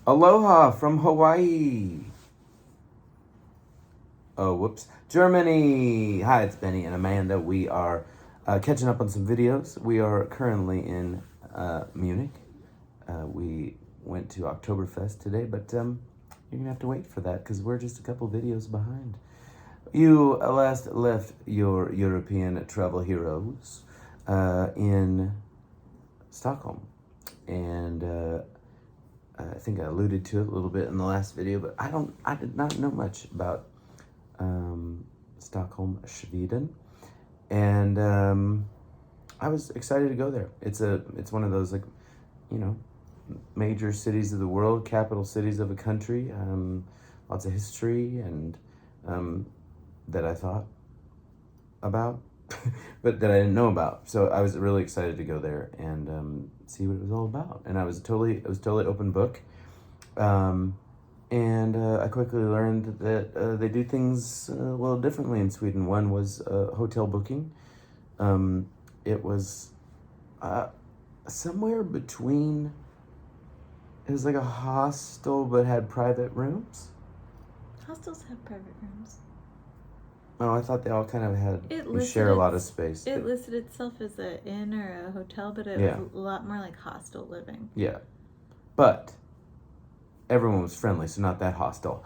Aloha from Hawaii. Oh, whoops. Germany. Hi, it's Benny and Amanda. We are catching up on some videos. We are currently in Munich. We went to Oktoberfest today, but you're going to have to wait for that because we're just a couple videos behind. You last left your European travel heroes in Stockholm. And I think I alluded to it a little bit in the last video, but I did not know much about Stockholm, Sweden, and I was excited to go there. It's one of those major cities of the world, capital cities of a country, lots of history and that I thought about, but that I didn't know about. So I was really excited to go there and see what it was all about. And it was totally open book. And I quickly learned that they do things a little differently in Sweden. One was hotel booking. It was somewhere between, it was like a hostel but had private rooms. Hostels have private rooms. Oh, I thought they all kind of had, share a lot of space. It listed itself as an inn or a hotel, but it was a lot more like hostel living. Yeah. But everyone was friendly, so not that hostile.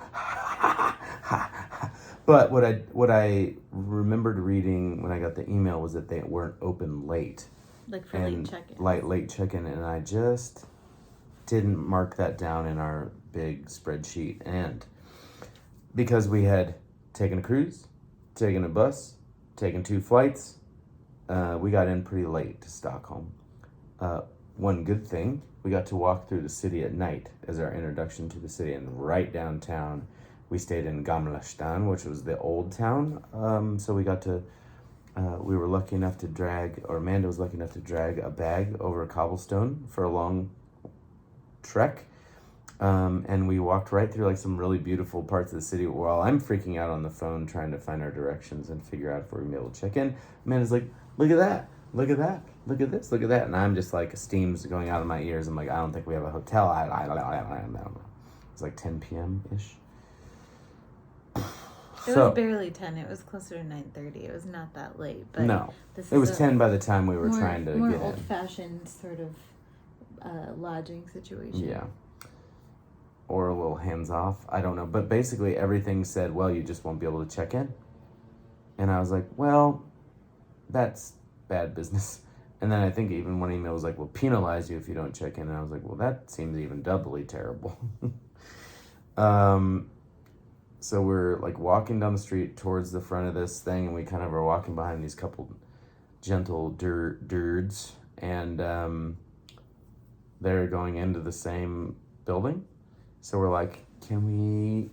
But what I remembered reading when I got the email was that they weren't open late. Like for late check-in. Late check-in, and I just didn't mark that down in our big spreadsheet. And because we had taken a cruise, taken a bus, taken 2 flights, we got in pretty late to Stockholm. One good thing, we got to walk through the city at night as our introduction to the city, and right downtown we stayed in Gamla Stan, which was the old town. So we got to, we were lucky enough to Amanda was lucky enough to drag a bag over a cobblestone for a long trek. And we walked right through like some really beautiful parts of the city while I'm freaking out on the phone trying to find our directions and figure out if we're gonna be able to check in. Amanda's like, look at that, look at that, look at this, look at that. And I'm just like, steam's going out of my ears. I'm like, I don't think we have a hotel. I don't know. It's like 10 p.m.-ish. It was barely 10. It was closer to 9:30. It was not that late. But no, it was 10 by the time we were trying to get in. More old-fashioned sort of lodging situation. Yeah. Or a little hands-off. I don't know. But basically everything said, well, you just won't be able to check in. And I was like, well, that's bad business. And then I think even one email was like, we'll penalize you if you don't check in. And I was like, well, that seems even doubly terrible. So we're like walking down the street towards the front of this thing, and we kind of are walking behind these couple gentle dudes, and they're going into the same building. So we're like, we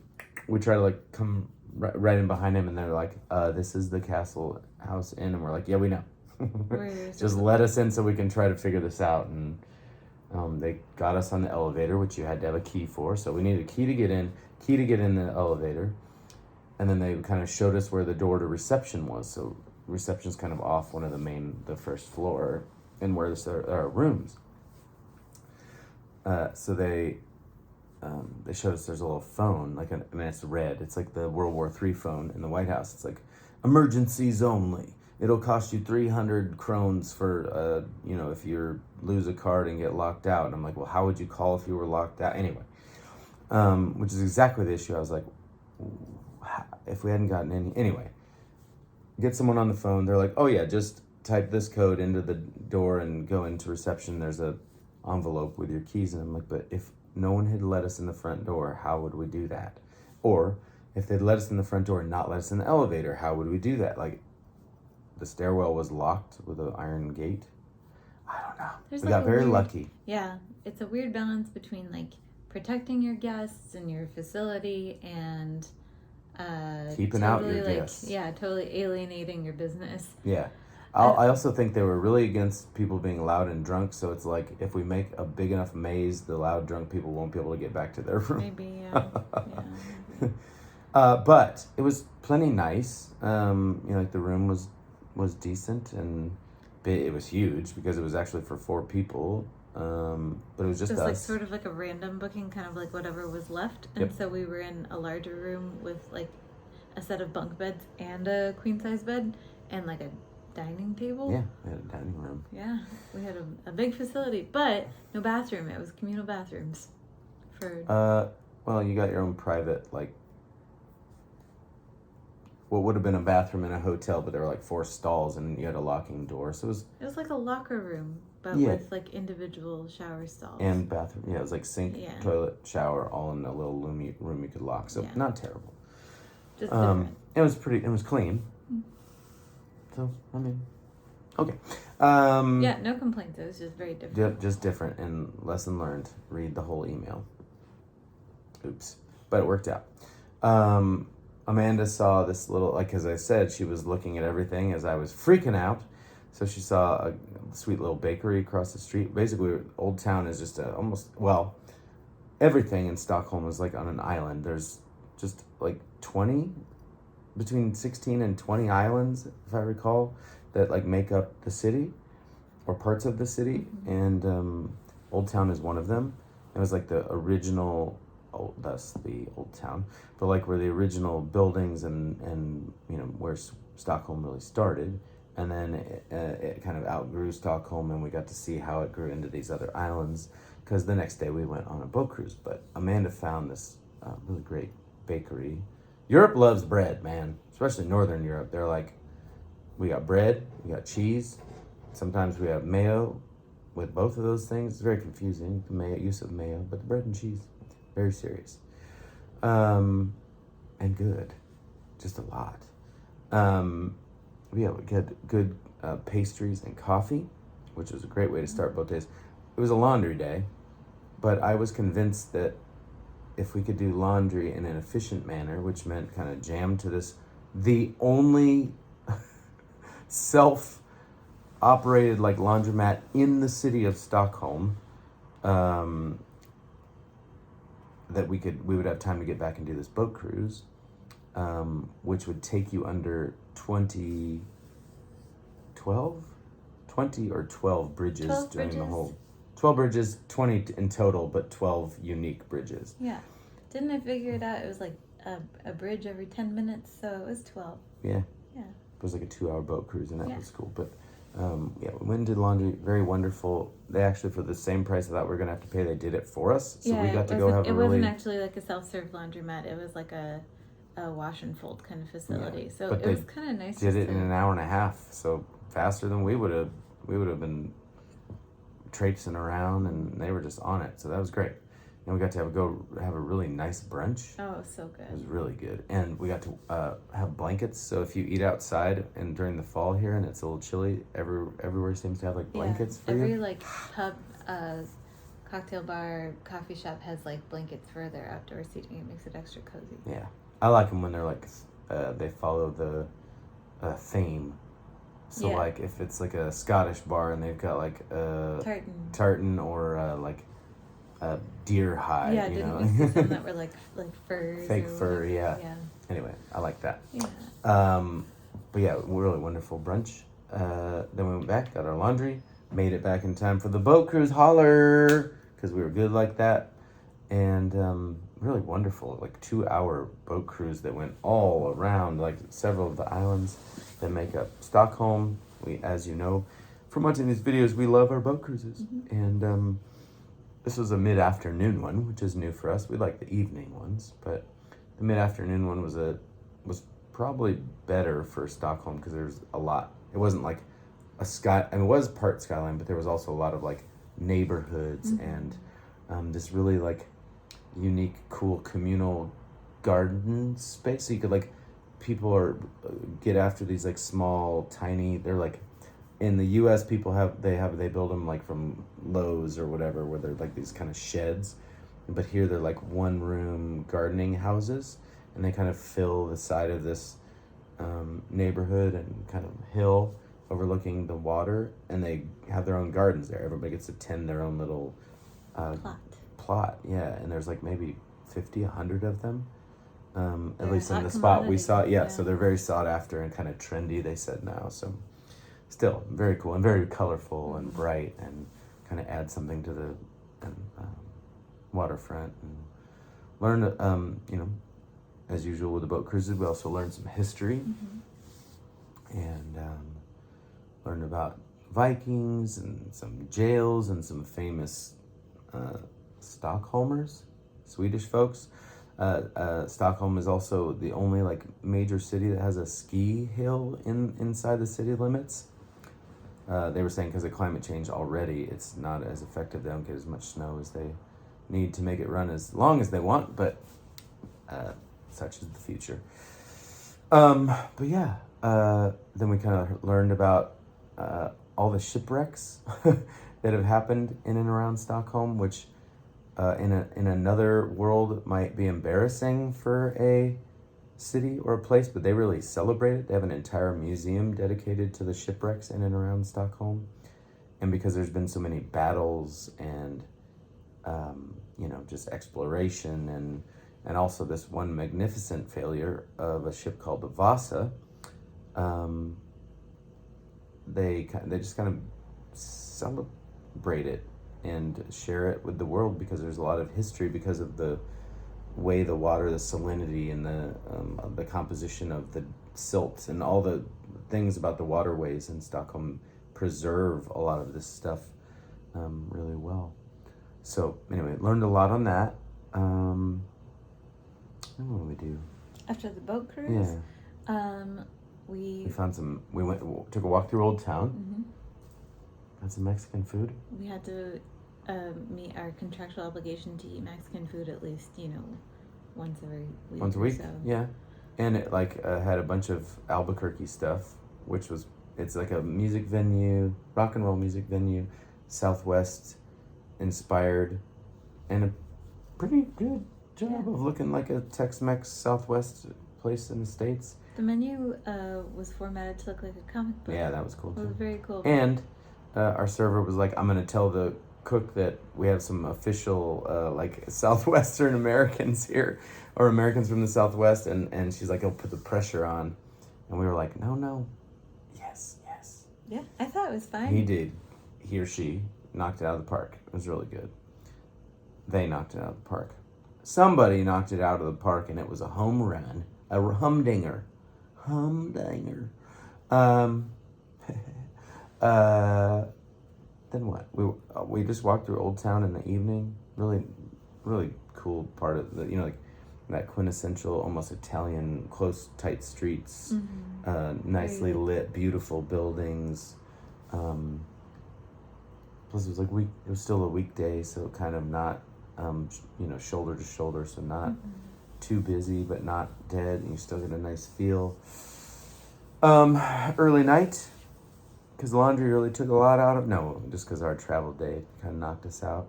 try to like come right in behind him, and they're like, this is the Castle House Inn. And we're like, yeah, we know. Just let us in so we can try to figure this out. And they got us on the elevator, which you had to have a key for. So we needed a key to get in the elevator. And then they kind of showed us where the door to reception was. So reception's kind of off one of the first floor, and where there are rooms. So they showed us there's a little phone, it's red. It's like the World War III phone in the White House. It's like, emergencies only. It'll cost you 300 krones for, if you lose a card and get locked out. And I'm like, well, how would you call if you were locked out? Anyway, which is exactly the issue. I was like, if we hadn't gotten any. Anyway, get someone on the phone. They're like, oh, yeah, just type this code into the door and go into reception. There's a envelope with your keys. And I'm like, but if no one had let us in the front door, how would we do that? Or if they'd let us in the front door and not let us in the elevator, how would we do that? Like, the stairwell was locked with an iron gate. I don't know. We got very lucky. Yeah, it's a weird balance between like protecting your guests and your facility and keeping out your guests. Yeah, totally alienating your business. Yeah. I also think they were really against people being loud and drunk, so it's like if we make a big enough maze, the loud drunk people won't be able to get back to their room. Maybe, yeah. Maybe. But it was plenty nice. The room was decent, and it was huge because it was actually for 4 people. but it was just It was us. like sort of like a random booking, kind of like whatever was left. And Yep. so we were in a larger room with like a set of bunk beds and a queen size bed and like a dining table. Yeah, we had a dining room. Yeah, we had a big facility, but no bathroom. It was communal bathrooms. Well, you got your own private, like, what would have been a bathroom in a hotel, but there were like 4 stalls and you had a locking door. So it was like a locker room, but Yeah. with like individual shower stalls. And bathroom. Yeah, it was like sink, Yeah. toilet, shower, all in a little room you could lock. So Yeah. not terrible. Just different. It was clean. So, I mean, okay. Yeah, no complaints. It was just very different. Just different, and lesson learned. Read the whole email. Oops. But it worked out. Amanda saw this little, like, as I said, she was looking at everything as I was freaking out. So she saw a sweet little bakery across the street. Basically, Old Town is just everything in Stockholm is like on an island. There's just like between 16 and 20 islands, if I recall, that like make up the city or parts of the city. And Old Town is one of them. It was like the original, thus the Old Town, but like where the original buildings and you know, where Stockholm really started. And then it kind of outgrew Stockholm, and we got to see how it grew into these other islands, because the next day we went on a boat cruise. But Amanda found this really great bakery. Europe loves bread, man, especially Northern Europe. They're like, we got bread, we got cheese. Sometimes we have mayo with both of those things. It's very confusing, the use of mayo, but the bread and cheese, very serious. And good, just a lot. We had good pastries and coffee, which was a great way to start both days. It was a laundry day, but I was convinced that if we could do laundry in an efficient manner, which meant kind of jammed to the only self-operated like laundromat in the city of Stockholm, that we would have time to get back and do this boat cruise, which would take you under 20 or 12 bridges 12 during the bridges? whole 12 bridges, 20 in total, but 12 unique bridges. Yeah. Didn't I figure it out? It was like a bridge every 10 minutes, so it was 12. Yeah. Yeah. It was like a 2-hour boat cruise, and that Yeah. was cool. But yeah, we went and did laundry. Very wonderful. They actually, for the same price I thought we were going to have to pay, they did it for us. So we got to go have a it really... wasn't actually like a self-serve laundromat. It was like a wash and fold kind of facility. Yeah, So but it was kind of nice. did it in an hour and a half, so faster than we would have been traipsing around, and they were just on it. So that was great. And we got to have a really nice brunch. Oh, it was so good. It was really good. And we got to have blankets. So if you eat outside and during the fall here and it's a little chilly, everywhere seems to have like blankets for Every you. like pub, cocktail bar, coffee shop has like blankets for their outdoor seating. It makes it extra cozy. Yeah. I like them when they're like, they follow the theme. So Yeah. like if it's like a Scottish bar and they've got like a tartan or like a deer hide, Yeah, you didn't know? we see some that were like furs? Fake or fur, whatever? yeah. Anyway, I like that. Yeah. But yeah, really wonderful brunch. Then we went back, got our laundry, made it back in time for the boat cruise. Holler! Because we were good like that. And really wonderful, like 2-hour boat cruise that went all around, like several of the islands that make up Stockholm. We, as you know, from watching these videos, we love our boat cruises. Mm-hmm. And this was a mid-afternoon one, which is new for us. We like the evening ones, but the mid-afternoon one was probably better for Stockholm because there's a lot. It wasn't like a sky. I mean, it was part skyline, but there was also a lot of like neighborhoods and this really like unique, cool communal garden space. So you could like people get after these like small, tiny. They're like in the U.S. people they build them like from Lowe's or whatever, where they're like these kind of sheds, but here they're like 1-room gardening houses. And they kind of fill the side of this neighborhood and kind of hill overlooking the water. And they have their own gardens there. Everybody gets to tend their own little plot. Yeah, and there's like maybe 50, 100 of them. At least in the spot we saw. Yeah, so they're very sought after and kind of trendy, they said now. So still very cool and very colorful and bright and kind of add something to the waterfront, and learn, as usual with the boat cruises, we also learned some history, and learned about Vikings and some jails and some famous Stockholmers, Swedish folks. Stockholm is also the only like major city that has a ski hill inside the city limits. They were saying because of climate change already, it's not as effective. They don't get as much snow as they need to make it run as long as they want, but such is the future. But yeah, then we kind of learned about all the shipwrecks that have happened in and around Stockholm, which in another world might be embarrassing for a city or a place, but they really celebrate it. They have an entire museum dedicated to the shipwrecks in and around Stockholm. And because there's been so many battles and just exploration and also this one magnificent failure of a ship called the Vasa, they just kind of celebrate it and share it with the world, because there's a lot of history because of the way the water, the salinity, and the composition of the silt and all the things about the waterways in Stockholm preserve a lot of this stuff really well. So anyway, learned a lot on that. What did we do After the boat cruise? Yeah. We found some. We took a walk through Old Town. Had some Mexican food. We had to meet our contractual obligation to eat Mexican food at least, once every week. Once a week, so. yeah. And it had a bunch of Albuquerque stuff, it's like a music venue, rock and roll music venue, Southwest inspired, and a pretty good job of looking like a Tex-Mex Southwest place in the States. The menu was formatted to look like a comic book. Yeah, that was cool too. It was very cool. And our server was like, I'm going to tell the cook that we have some official Southwestern Americans here, or Americans from the Southwest, and she's like, he'll put the pressure on. And we were like, no, yes. Yeah, I thought it was fine. He did. He or she knocked it out of the park. It was really good. They knocked it out of the park. Somebody knocked it out of the park, and it was a home run. A humdinger. Then what? We just walked through Old Town in the evening. Really, really cool part of the, that quintessential, almost Italian, close, tight streets, nicely lit, beautiful buildings. Plus, it was still a weekday, so kind of not, shoulder to shoulder, so not too busy, but not dead, and you still get a nice feel. Early night, because laundry really took a lot out of, no, just because our travel day kind of knocked us out.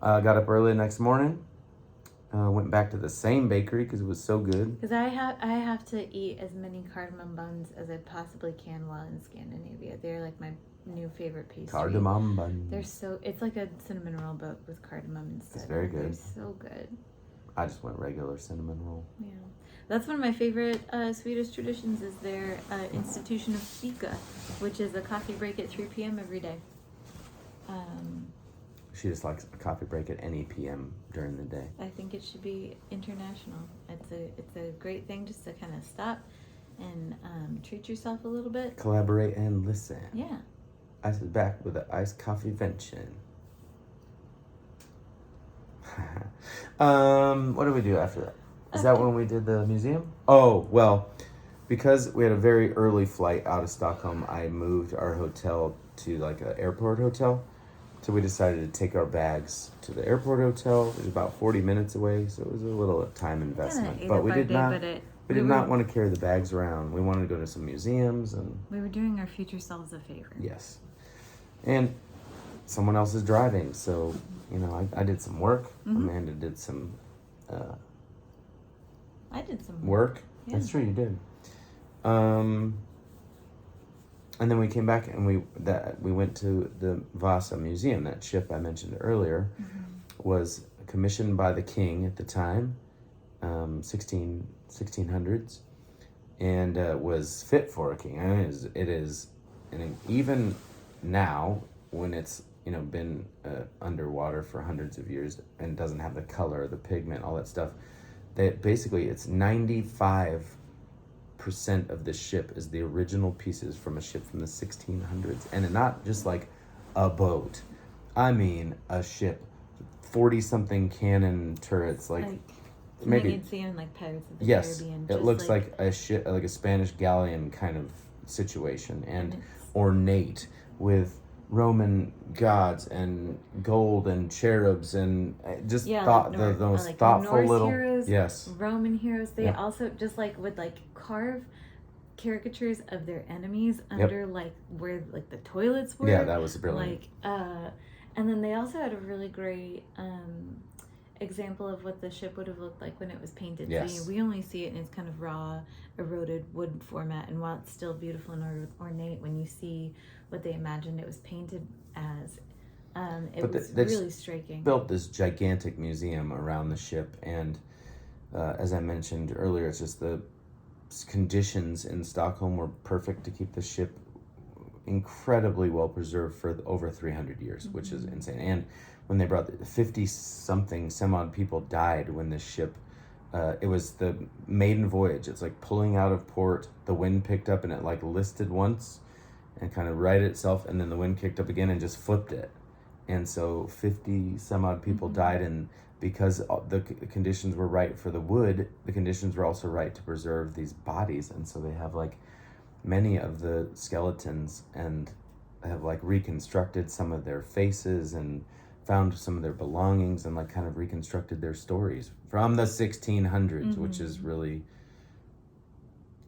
Got up early the next morning, went back to the same bakery because it was so good. Because I have to eat as many cardamom buns as I possibly can while in Scandinavia. They're like my new favorite pastry. Cardamom buns. It's like a cinnamon roll, but with cardamom instead. It's very good. They're so good. I just went regular cinnamon roll. Yeah. That's one of my favorite Swedish traditions is their institution of fika, which is a coffee break at 3 p.m. every day. She just likes a coffee break at any p.m. during the day. I think it should be international. It's a great thing just to kind of stop and treat yourself a little bit. Collaborate and listen. Yeah. I sit back with an iced coffee vention. What did we do after that? Is that when we did the museum? Oh, well, because we had a very early flight out of Stockholm, I moved our hotel to like an airport hotel. So we decided to take our bags to the airport hotel. It was about 40 minutes away, so it was a little time investment. But we did not want to carry the bags around. We wanted to go to some museums, and we were doing our future selves a favor. Yes. And someone else is driving, so I did some work. Amanda did some I did some work. Yeah. That's true, you did. And then we came back and we went to the Vasa Museum. That ship I mentioned earlier was commissioned by the king at the time, 1600s, and was fit for a king. I mean, it is, and even now when it's been underwater for hundreds of years and doesn't have the color, the pigment, all that stuff. That basically it's 95% of the ship is the original pieces from a ship from the 1600s, and not just like a boat. I mean a ship, 40-something cannon turrets, like maybe you'd see in like Pirates of the yes, Caribbean. it looks like a ship, like a Spanish galleon kind of situation, and ornate with Roman gods and gold and cherubs and just thought the most like thoughtful Norse little heroes, yes, Roman heroes. They also just like would like carve caricatures of their enemies under like where like the toilets were. Yeah, that was brilliant. And then they also had a really great example of what the ship would have looked like when it was painted. Yes. So we only see it in its kind of raw, eroded wood format, and while it's still beautiful and ornate, when you see what they imagined it was painted as, it was really striking. Built this gigantic museum around the ship, and as I mentioned earlier, it's just the conditions in Stockholm were perfect to keep the ship incredibly well preserved for over 300 years, which is insane. And when they brought 50-something, some odd people died when the ship, it was the maiden voyage. It's like pulling out of port, the wind picked up and it like listed once and kind of righted itself, and then the wind kicked up again and just flipped it. And so 50 some odd people died, and because the conditions were right for the wood, the conditions were also right to preserve these bodies. And so they have like many of the skeletons and have like reconstructed some of their faces and found some of their belongings and like kind of reconstructed their stories from the 1600s, which is really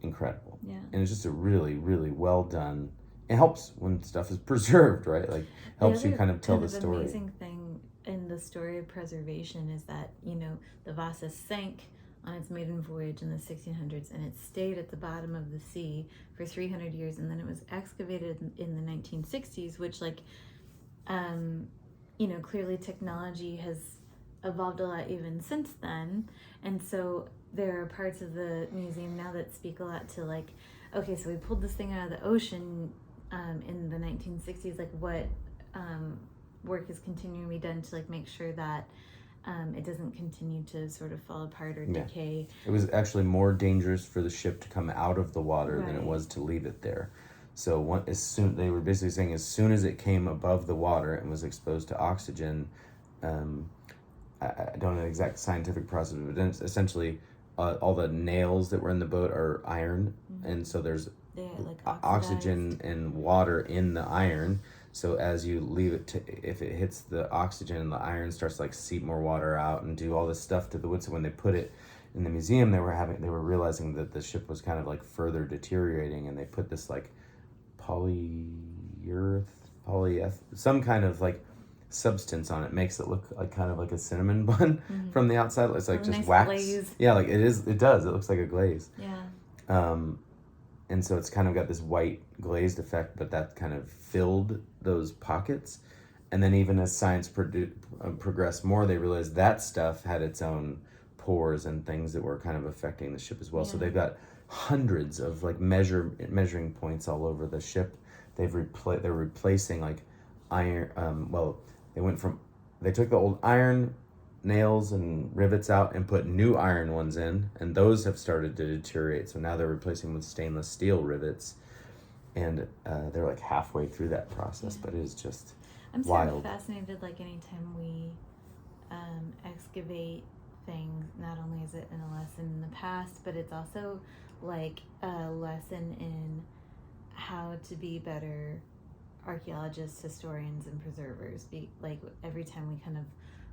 incredible. Yeah. And it's just a really, really well done. It helps when stuff is preserved, right? Like helps you kind of tell the story. The amazing thing in the story of preservation is that, the Vasa sank on its maiden voyage in the 1600s, and it stayed at the bottom of the sea for 300 years, and then it was excavated in the 1960s, which clearly technology has evolved a lot even since then. And so there are parts of the museum now that speak a lot to like, okay, so we pulled this thing out of the ocean in the 1960s, like what work is continuing to be done to like make sure that it doesn't continue to sort of fall apart or decay. It was actually more dangerous for the ship to come out of the water than it was to leave it there. So they were basically saying as soon as it came above the water and was exposed to oxygen, I don't know the exact scientific process, but then essentially all the nails that were in the boat are iron, and so there's oxygen and water in the iron. So as you leave it if it hits the oxygen, the iron starts to like seep more water out and do all this stuff to the wood. So when they put it in the museum, they were realizing that the ship was kind of like further deteriorating, and they put this like some kind of like substance on it, makes it look like kind of like a cinnamon bun from the outside. It's like just nice wax. Glaze. Yeah, like it does. It looks like a glaze. Yeah. And so it's kind of got this white glazed effect, but that kind of filled those pockets. And then even as science progressed more, they realized that stuff had its own pores and things that were kind of affecting the ship as well. Yeah. So they've got hundreds of like measuring points all over the ship. They're replacing like iron. They took the old iron nails and rivets out and put new iron ones in, and those have started to deteriorate. So now they're replacing with stainless steel rivets, and they're like halfway through that process. But it is just I'm wild. sort of fascinated. Like anytime we excavate things, not only is it a lesson in the past, but it's also like a lesson in how to be better archaeologists, historians, and preservers. Like every time we kind of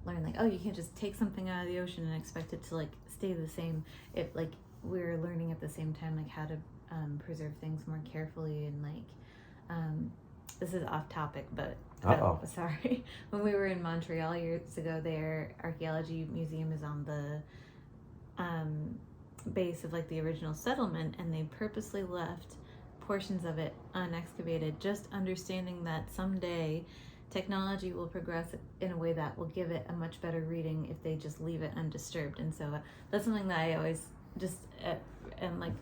learn like, oh, you can't just take something out of the ocean and expect it to like stay the same. It like we're learning at the same time like how to preserve things more carefully, and like this is off topic, but sorry. When we were in Montreal years ago, their archaeology museum is on the base of like the original settlement, and they purposely left portions of it unexcavated, just understanding that someday technology will progress in a way that will give it a much better reading if they just leave it undisturbed. And so that's something that I always just am like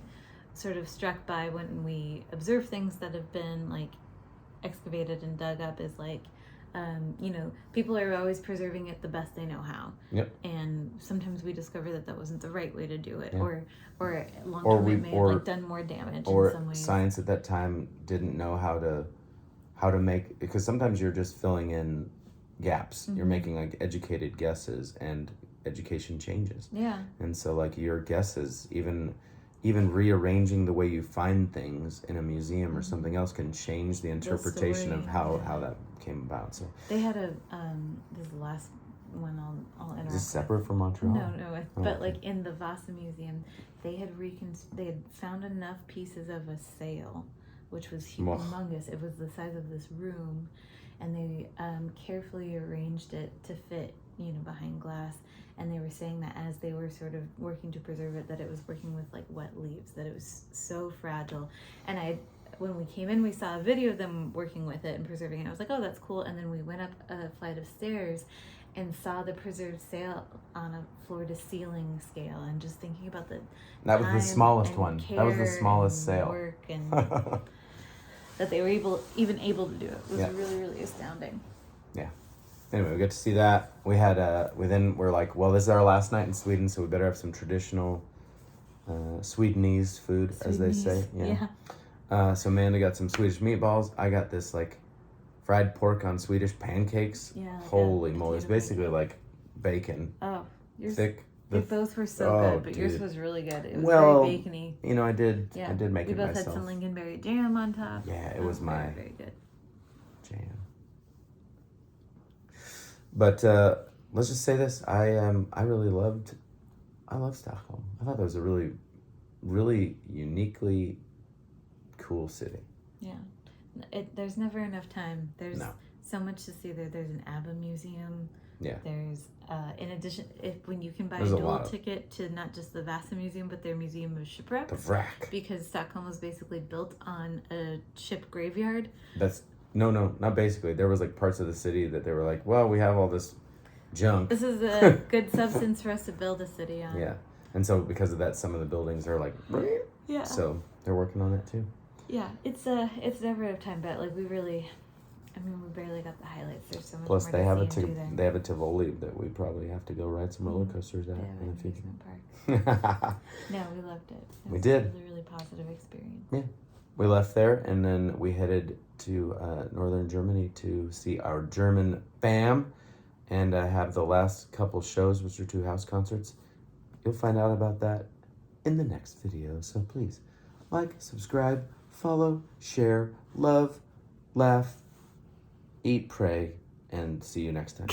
sort of struck by when we observe things that have been like excavated and dug up, is like, You know, people are always preserving it the best they know how. Yep. And sometimes we discover that wasn't the right way to do it, Yeah. or long term it may have like done more damage in some ways. Science at that time didn't know how to make, because sometimes you're just filling in gaps. You're making like educated guesses, and education changes. Yeah. And so like your guesses, even rearranging the way you find things in a museum or something else can change the interpretation of how that came about. So they had a this last one I'll interrupt. Is this separate from Montreal? No, but like in the Bassett Museum, they had found enough pieces of a sail, which was humongous. It was the size of this room, and they carefully arranged it to fit, you know, behind glass. And they were saying that as they were sort of working to preserve it, that it was working with like wet leaves, that it was so fragile. And when we came in, we saw a video of them working with it and preserving it. I was like, oh, that's cool. And then we went up a flight of stairs and saw the preserved sail on a floor-to-ceiling scale, and just thinking about that was the smallest one. That was the smallest sail. Work and that they were able to do it was really, really astounding. Yeah. Anyway, we got to see that. We had we're like, well, this is our last night in Sweden, so we better have some traditional Swedenese food, as they say. Yeah. So Amanda got some Swedish meatballs. I got this like fried pork on Swedish pancakes. Yeah. Holy moly! It's basically like bacon. Oh, thick. They both were so good, but yours was really good. It was very bacony. You know, I did make it myself. We both had some lingonberry jam on top. Yeah, it was my very good jam. But let's just say this: I loved Stockholm. I thought that was a really, really uniquely cool city. Yeah, there's never enough time. There's so much to see there. There's an ABBA museum. Yeah. There's in addition, when you can buy a dual ticket to not just the Vasa Museum but their Museum of Shipwrecks. The wreck. Because Stockholm was basically built on a ship graveyard. No, not basically. There was like parts of the city that they were like, well, we have all this junk. This is a good substance for us to build a city on. Yeah. And so because of that, some of the buildings are like, yeah. So they're working on it too. Yeah, it's never enough time, but like we barely got the highlights. There's so much Plus more they have they have a Tivoli that we probably have to go ride some roller coasters at in the future. Park. No, we loved it. We did. It was a really, really positive experience. Yeah. We left there, and then we headed to northern Germany to see our German fam and have the last couple shows, which are 2 house concerts. You'll find out about that in the next video. So please like, subscribe, follow, share, love, laugh, eat, pray, and see you next time.